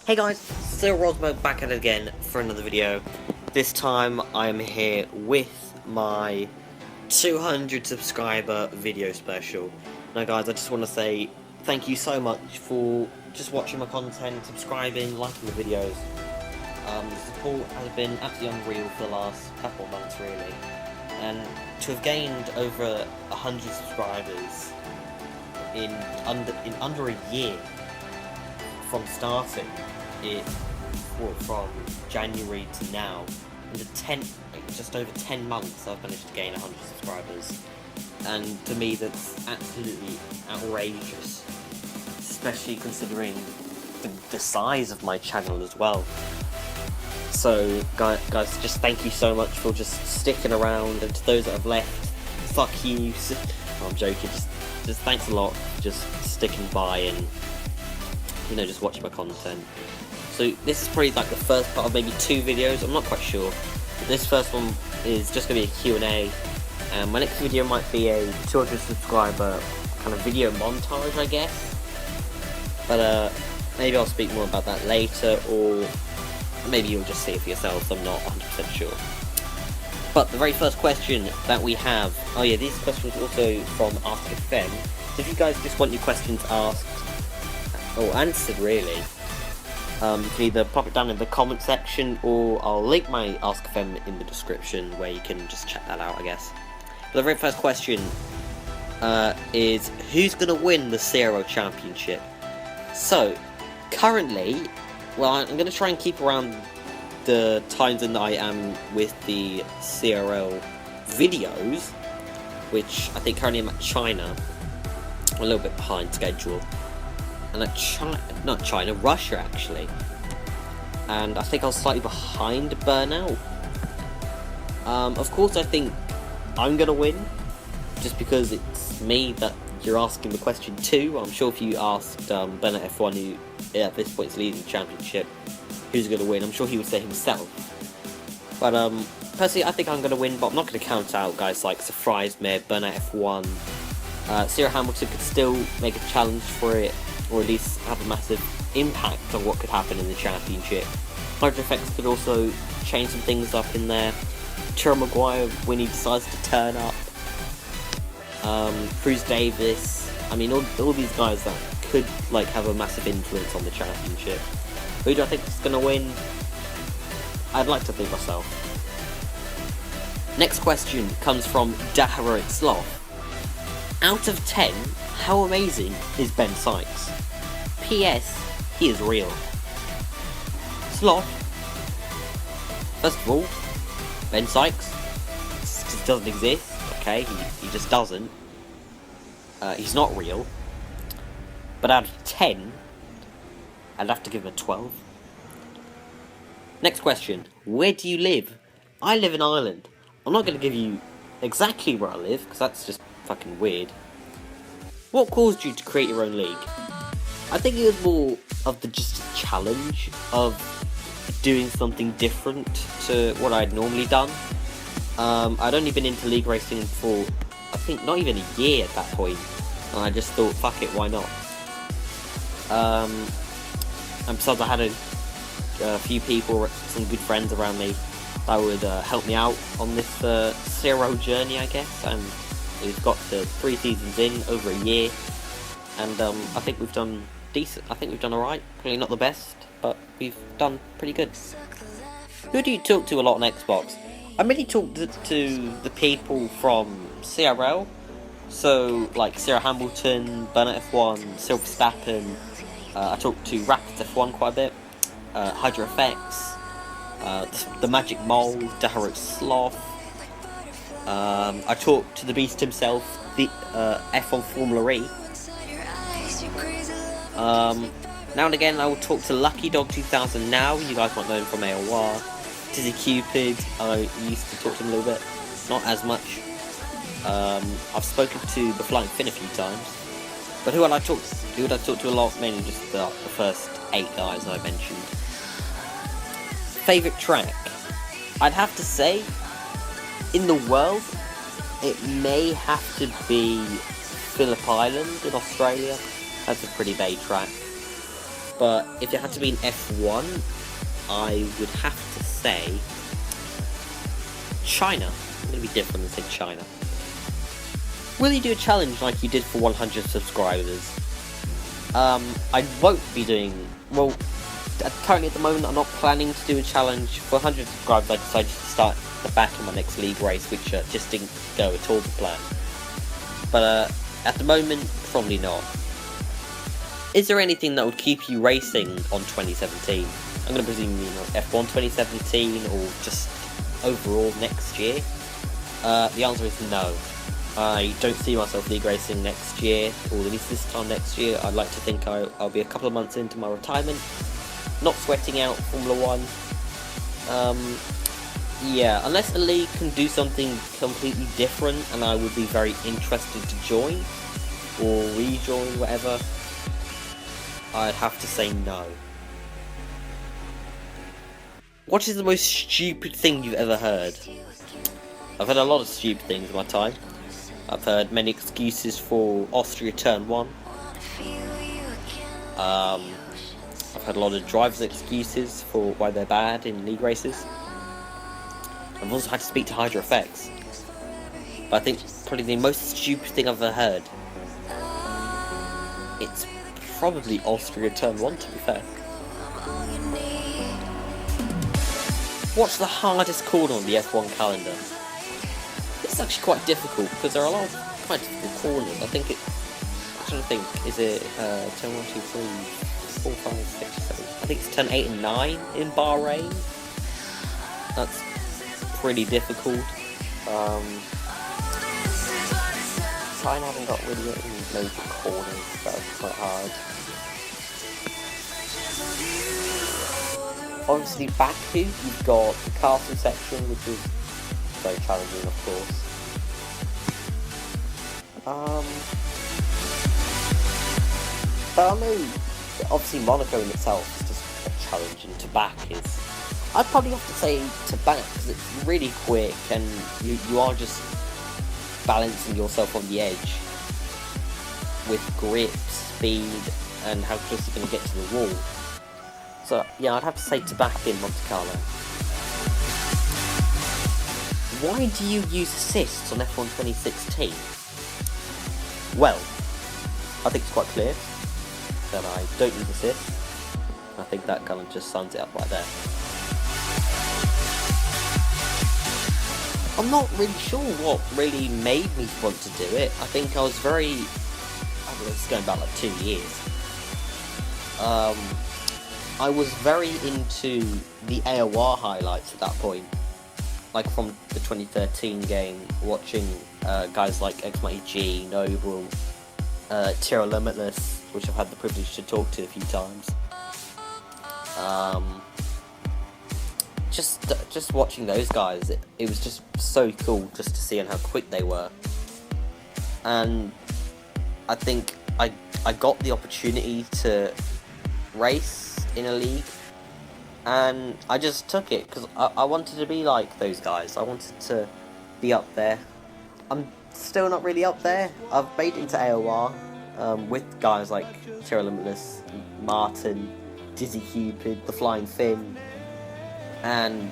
Hey guys, still Rosmo back at it again for another video. This time I am here with my 200 subscriber video special. Now guys, I just want to say thank you so much for just watching my content, subscribing, liking the videos. The support has been absolutely unreal for the last couple of months really. And to have gained over 100 subscribers in under a year from starting it, from January to now, just over 10 months I've managed to gain 100 subscribers, and to me that's absolutely outrageous, especially considering the size of my channel as well. So guys, just thank you so much for just sticking around, and to those that have left, fuck you. No, I'm joking, just thanks a lot for just sticking by and, you know, just watching my content. So this is probably like the first part of maybe 2 videos, I'm not quite sure. But this first one is just going to be a Q&A, and my next video might be a 200 subscriber kind of video montage, I guess. But maybe I'll speak more about that later, or maybe you'll just see it for yourselves, I'm not 100% sure. But the very first question that we have, oh yeah, these questions are also from Ask FM. So if you guys just want your questions asked, or answered really, you can either pop it down in the comment section, or I'll link my Ask FM in the description where you can just check that out, I guess. But the very first question is, who's going to win the CRL Championship? So, currently, well, I'm going to try and keep around the times that I am with the CRL videos, which I think currently I'm at China. I'm a little bit behind schedule. And at Russia actually. And I think I was slightly behind Burnout. Of course I think I'm gonna win, just because it's me that you're asking the question to. I'm sure if you asked Burnout F1, who at this point is leading the championship, who's gonna win, I'm sure he would say himself. But personally I think I'm gonna win, but I'm not gonna count out guys like Surprise Mayor, Burnout F1. Sarah Hamilton could still make a challenge for it, or at least have a massive impact on what could happen in the championship. Hydro Effects could also change some things up in there. Tyrrell Maguire when he decides to turn up. Cruz Davis. I mean, all these guys that could like have a massive influence on the championship. Who do I think is going to win? I'd like to think myself. Next question comes from Daheroic Sloth. Out of 10, how amazing is Ben Sykes? P.S. He is real. Sloth. First of all, Ben Sykes just doesn't exist. Okay, he just doesn't. He's not real. But out of 10, I'd have to give him a 12. Next question. Where do you live? I live in Ireland. I'm not going to give you exactly where I live, because that's just fucking weird. What caused you to create your own league? I think it was more of just a challenge of doing something different to what I'd normally done. I'd only been into league racing for, I think, not even a year at that point, and I just thought, fuck it, why not? And besides, I had a few people, some good friends around me that would help me out on this CRO journey, I guess, and we've got to 3 seasons in, over a year, and I think we've done decent. I think we've done alright. Probably not the best, but we've done pretty good. Who do you talk to a lot on Xbox? I mainly talk to the people from CRL, so like Sarah Hamilton, Burnout F1, Silver Verstappen. I talk to Rapids F1 quite a bit, Hydro Effects, the Magic Mole, Daheroic Sloth. I talked to the Beast himself, the F1 Formula E. Now and again I will talk to Lucky Dog 2000 now, you guys might know him from AOR. Dizzy Cupid, I used to talk to him a little bit, not as much. I've spoken to the Flying Finn a few times. But who would I talk to a lot? Mainly just the first 8 guys I mentioned. Favourite track? I'd have to say, in the world, it may have to be Phillip Island in Australia. That's a pretty bay track. But if it had to be an F1, I would have to say China. I'm going to be different and say China. Will you do a challenge like you did for 100 subscribers? I won't be doing... Well, currently at the moment I'm not planning to do a challenge. For 100 subscribers I decided to start the back in my next league race, which just didn't go at all to plan. But at the moment, probably not. Is there anything that would keep you racing on 2017? I'm going to presume you mean F1 2017 or just overall next year? The answer is no. I don't see myself league racing next year, or at least this time next year. I'd like to think I'll be a couple of months into my retirement, not sweating out Formula 1. Yeah, unless a league can do something completely different, and I would be very interested to join, or rejoin, whatever, I'd have to say no. What is the most stupid thing you've ever heard? I've heard a lot of stupid things in my time. I've heard many excuses for Austria Turn 1. I've heard a lot of drivers' excuses for why they're bad in league races. I've also had to speak to Hydra Effects. But I think probably the most stupid thing I've ever heard, it's probably Austria Turn 1, to be fair. What's the hardest corner on the F1 calendar? It's actually quite difficult, because there are a lot of quite difficult corners. I think I'm trying to think, is it turn 1, 2, 3, 4, 5, 6, 7? I think it's turn 8 and 9 in Bahrain. That's pretty difficult. China haven't got really any major corners, so that's quite hard. Obviously Baku, you've got the castle section, which is very challenging, of course. But I know, obviously Monaco in itself is just a challenge, and Tabac is... I'd probably have to say Tabac, because it's really quick, and you are just balancing yourself on the edge with grip, speed, and how close you're going to get to the wall. So yeah, I'd have to say Tabac in Monte Carlo. Why do you use assists on F1 2016? Well, I think it's quite clear that I don't use assists. I think that kind of just sums it up right there. I'm not really sure what really made me want to do it. I think I was very... I don't know, it's going back like 2 years. I was very into the AOR highlights at that point. Like from the 2013 game, watching guys like XMG, Noble, Tiro Limitless, which I've had the privilege to talk to a few times. Just watching those guys, it was just so cool just to see and how quick they were. And I think I got the opportunity to race in a league, and I just took it because I wanted to be like those guys. I wanted to be up there. I'm still not really up there. I've made it into AOR with guys like Tiro Limitless, Martin, Dizzy Cupid, the Flying Finn, and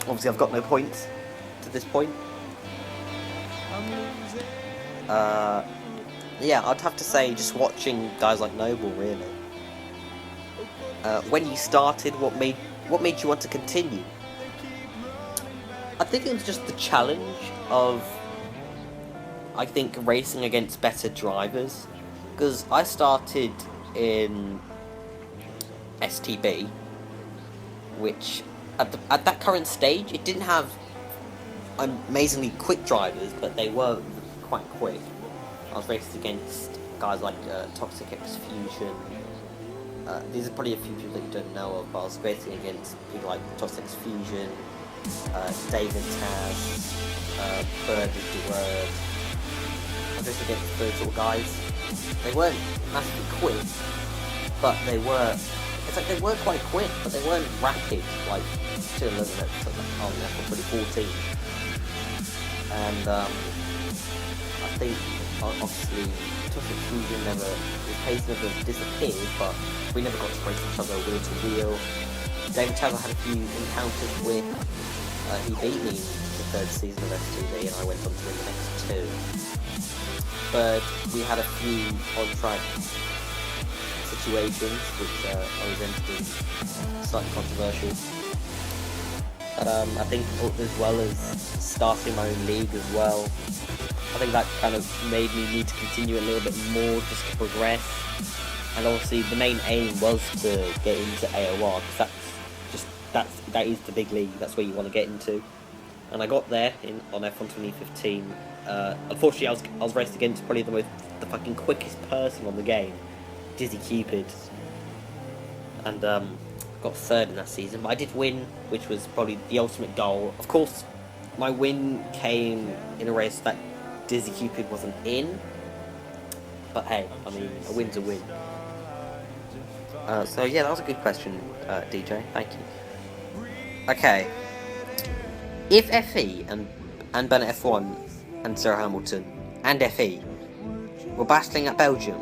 obviously I've got no points to this point. Yeah, I'd have to say just watching guys like Noble, really. When you started, what made you want to continue? I think it was just the challenge of, I think, racing against better drivers. Because I started in STB, which at that current stage, it didn't have amazingly quick drivers, but they were quite quick. I was racing against guys like Toxic X Fusion. These are probably a few people that you don't know of, but I was racing against people like Toxic X Fusion, David Taz, Bird of the Word. I was racing against those sort of guys. They weren't massively quick, but they were... It's like they were quite quick, but they weren't rapid, like to eliminate on F1 2014. And I think, obviously, rest of the season his pace never disappeared, but we never got to race each other wheel to wheel. David Taylor had a few encounters with, he beat me in the third season of STV, and I went on to win the next two. But we had a few on-track situations, which I was entered in, slightly controversial. But I think as well as starting my own league as well, I think that kind of made me need to continue a little bit more just to progress. And obviously the main aim was to get into AOR, because that is the big league, that's where you want to get into. And I got there on F1 2015. Unfortunately I was raced against probably the fucking quickest person on the game, Dizzy Cupid. And got third in that season, but I did win, which was probably the ultimate goal. Of course, my win came in a race that Dizzy Cupid wasn't in, but hey, I mean, a win's a win. So yeah, that was a good question, DJ, thank you. Okay, if FE and Bennett F1 and Sir Hamilton and FE were battling at Belgium,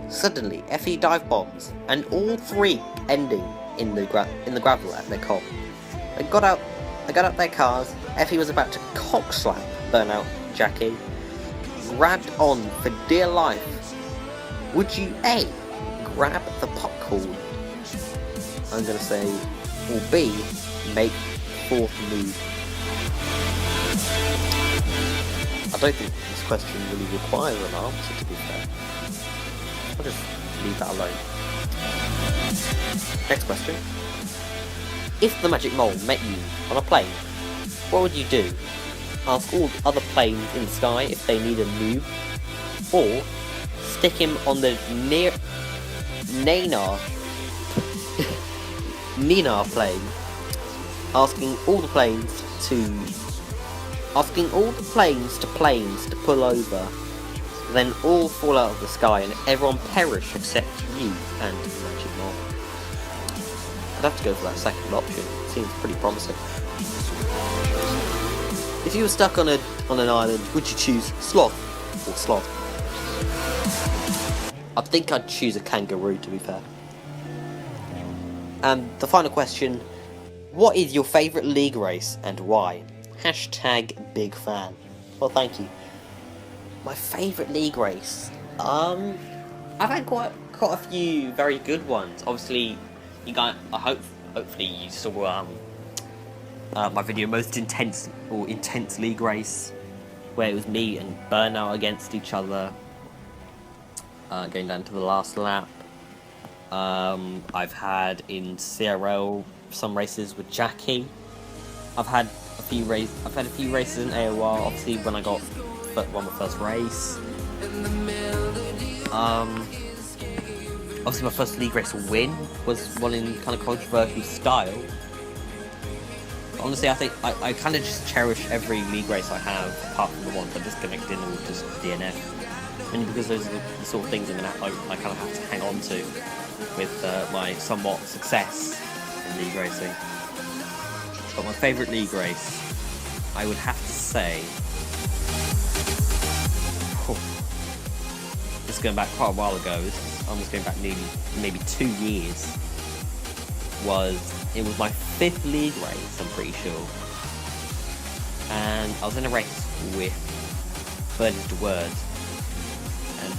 suddenly FE dive bombs, and all three ending in the gravel at their comp. They got out their cars. FE was about to cock slap Burnout Jackie, grabbed on for dear life. Would you A, grab the popcorn, I'm gonna say, or B, make fourth move? I don't think this question really requires an answer, to be fair. I'll just leave that alone. Next question. If the magic mole met you on a plane, what would you do? Ask all other planes in the sky if they need a move, or stick him on the Nina plane, asking all the planes to pull over, then all fall out of the sky and everyone perish except you and the magic mole. I'd have to go for that second option. It seems pretty promising. If you were stuck on an island, would you choose sloth or sloth? I think I'd choose a kangaroo, to be fair. And the final question, what is your favourite league race and why? Hashtag big fan. Well, thank you. My favourite league race? I've had quite a few very good ones. Obviously, you guys, hopefully you saw my video, most intense league race, where it was me and Burnout against each other, going down to the last lap. I've had in CRL some races with Jackie. I've had a few races in AOR. Obviously, when I won my first race. Obviously, my first league race win was one in kind of controversial style. Honestly, I think I kind of just cherish every league race I have, apart from the ones I just connected in or just DNF. Mainly because those are the sort of things I kind of have to hang on to with my somewhat success in league racing. But my favourite league race, I would have to say, this is going back quite a while ago, this is almost going back maybe 2 years, it was my 5th league race, I'm pretty sure, and I was in a race with Bernard de Word,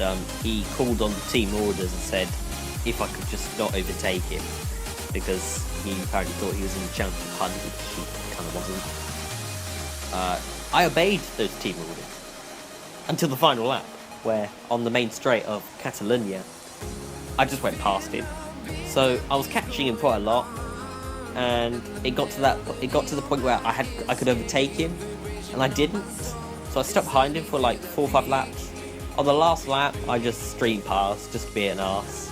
and he called on the team orders and said if I could just not overtake him, because he apparently thought he was in the championship hunt, which he kind of wasn't. I obeyed those team orders until the final lap, where on the main straight of Catalonia, I just went past him. So I was catching him quite a lot, and it got to the point where I could overtake him, and I didn't. So I stuck behind him for like 4 or 5 laps. On the last lap, I just streamed past, just to be an arse,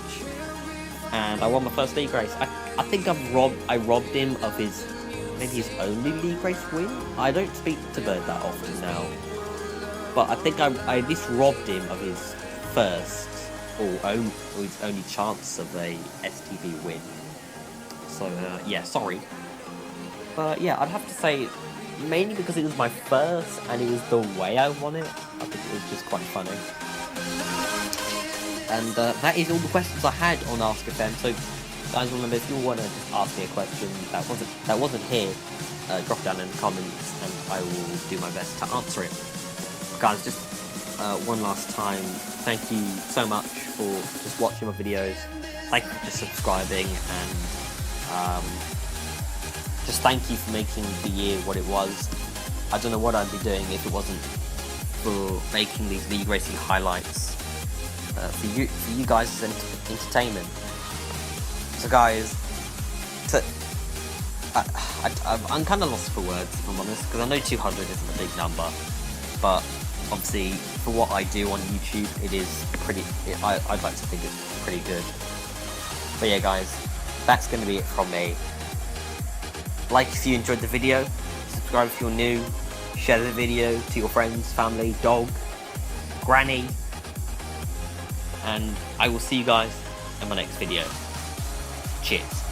and I won my first league race. I think I robbed him of maybe his only league race win. I don't speak to Bird that often now, but I think I at least robbed him of his first or his only chance of a STV win. So yeah, sorry, but yeah, I'd have to say mainly because it was my first and it was the way I won it. I think it was just quite funny. And that is all the questions I had on Ask FM. So, guys, remember, if you want to just ask me a question that wasn't here, drop down in the comments, and I will do my best to answer it. Guys, just one last time, thank you so much for just watching my videos. Thank you for just subscribing, and just thank you for making the year what it was. I don't know what I'd be doing if it wasn't for making these league racing highlights for you guys' entertainment. So guys, I'm kind of lost for words, if I'm honest, because I know 200 isn't a big number, but obviously for what I do on YouTube, it is pretty. I'd like to think it's pretty good. But yeah, guys, that's going to be it from me. Like if you enjoyed the video, subscribe if you're new, share the video to your friends, family, dog, granny, and I will see you guys in my next video. Cheers.